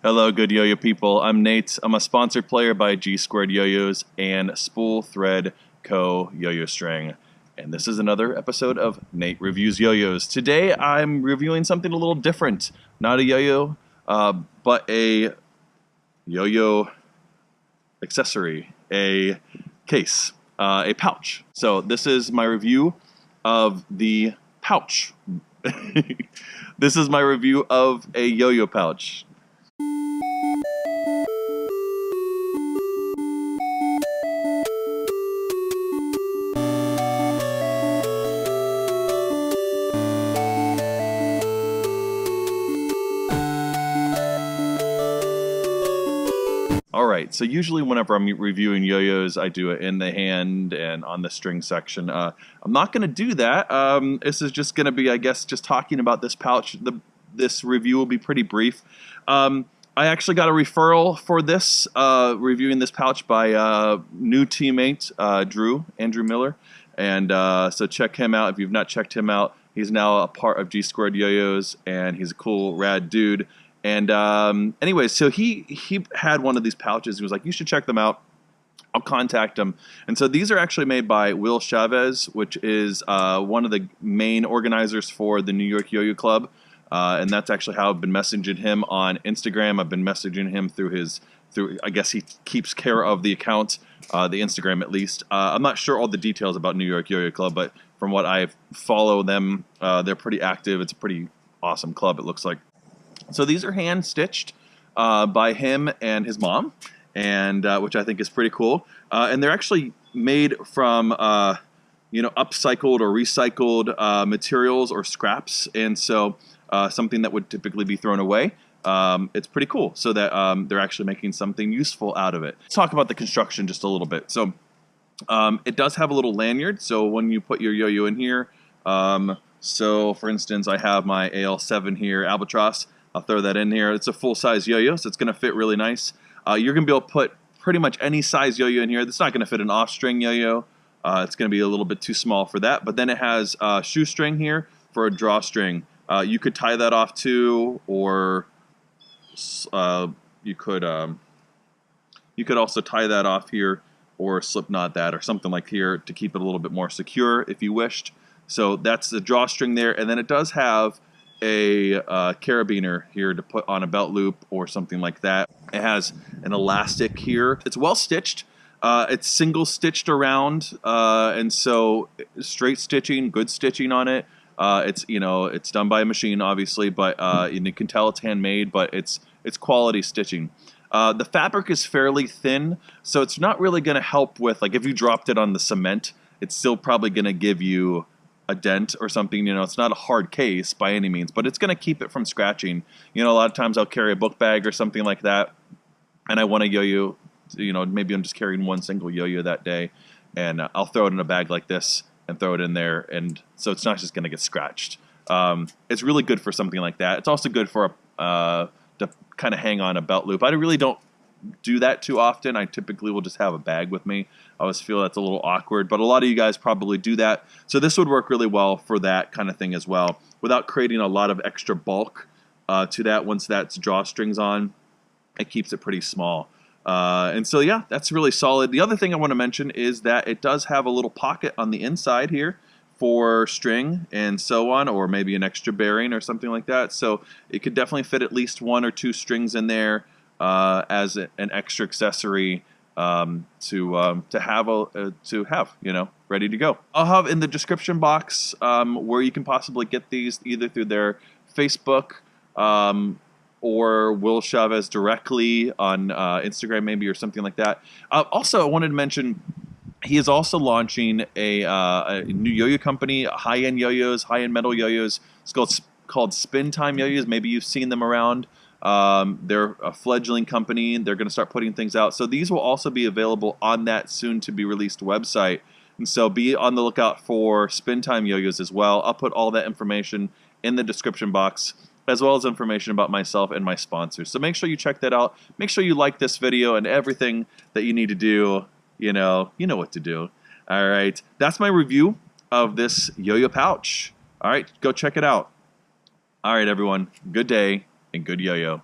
Hello, good yo-yo people. I'm Nate. I'm a sponsored player by Squared YoYos and Spool Thread Co. yo-yo string. And this is another episode of Nate Reviews Yo-Yos. Today I'm reviewing something a little different. Not a yo-yo, but a yo-yo accessory, a case, a pouch. So this is my review of the pouch. This is my review of a yo-yo pouch. Alright, so usually whenever I'm reviewing yo-yos, I do it in the hand and on the string section. I'm not going to do that. This is just going to be, I guess, just talking about this pouch. This review will be pretty brief. I actually got a referral for this, reviewing this pouch by new teammate, Andrew Miller. And so check him out if you've not checked him out. He's now a part of Squared YoYos, and he's a cool, rad dude. And anyway, so he had one of these pouches. He was like, you should check them out. I'll contact him. And so these are actually made by Chavez, which is one of the main organizers for the New York Yo-Yo Club. And that's actually how I've been messaging him on Instagram. I've been messaging him through I guess he keeps care of the account, the Instagram at least. I'm not sure all the details about New York Yo-Yo Club, but from what I follow them, they're pretty active. It's a pretty awesome club, it looks like. So these are hand stitched by him and his mom, and which I think is pretty cool. And they're actually made from upcycled or recycled materials or scraps, and so something that would typically be thrown away. It's pretty cool, so that they're actually making something useful out of it. Let's talk about the construction just a little bit. So it does have a little lanyard. So when you put your yo-yo in here, so for instance, I have my AL7 here, Albatross. I'll throw that in here. It's a full-size yo-yo, so it's going to fit really nice. You're going to be able to put pretty much any size yo-yo in here. It's not going to fit an off-string yo-yo. It's going to be a little bit too small for that. But then it has a shoestring here for a drawstring. You could tie that off too, or you could also tie that off here, or slip knot that, or something like here to keep it a little bit more secure if you wished. So that's the drawstring there, and then it does have a carabiner here to put on a belt loop or something like that. It has an elastic here. It's well stitched. It's single stitched around, and so straight stitching, good stitching on it. It's done by a machine, obviously, but you can tell it's handmade, but it's quality stitching. The fabric is fairly thin, so it's not really going to help with, like, if you dropped it on the cement, it's still probably going to give you a dent or something. It's not a hard case by any means, but it's going to keep it from scratching. A lot of times I'll carry a book bag or something like that, and I want a yo-yo. Maybe I'm just carrying one single yo-yo that day, and I'll throw it in a bag like this and throw it in there, and so it's not just going to get scratched. It's really good for something like that. It's also good for to kind of hang on a belt loop. I really don't do that too often. I typically will just have a bag with me. I always feel that's a little awkward, but a lot of you guys probably do that. So this would work really well for that kind of thing as well, without creating a lot of extra bulk to that. Once that's drawstrings on, it keeps it pretty small. And so yeah, that's really solid. The other thing I want to mention is that it does have a little pocket on the inside here for string and so on, or maybe an extra bearing or something like that. So it could definitely fit at least 1 or 2 strings in there as an extra accessory to have ready to go. I'll have in the description box where you can possibly get these, either through their Facebook or Will Chavez directly on Instagram maybe, or something like that. Also, I wanted to mention, he is also launching a new yo-yo company, high-end yo-yos, high-end metal yo-yos. It's called Spin Time Yo-Yos. Maybe you've seen them around. They're a fledgling company. They're going to start putting things out. So these will also be available on that soon-to-be-released website. And so be on the lookout for Spin Time Yo-Yos as well. I'll put all that information in the description box, as well as information about myself and my sponsors. So make sure you check that out. Make sure you like this video, and everything that you need to do, you know what to do. All right, that's my review of this yo-yo pouch. All right, go check it out. All right, everyone, good day and good yo-yo.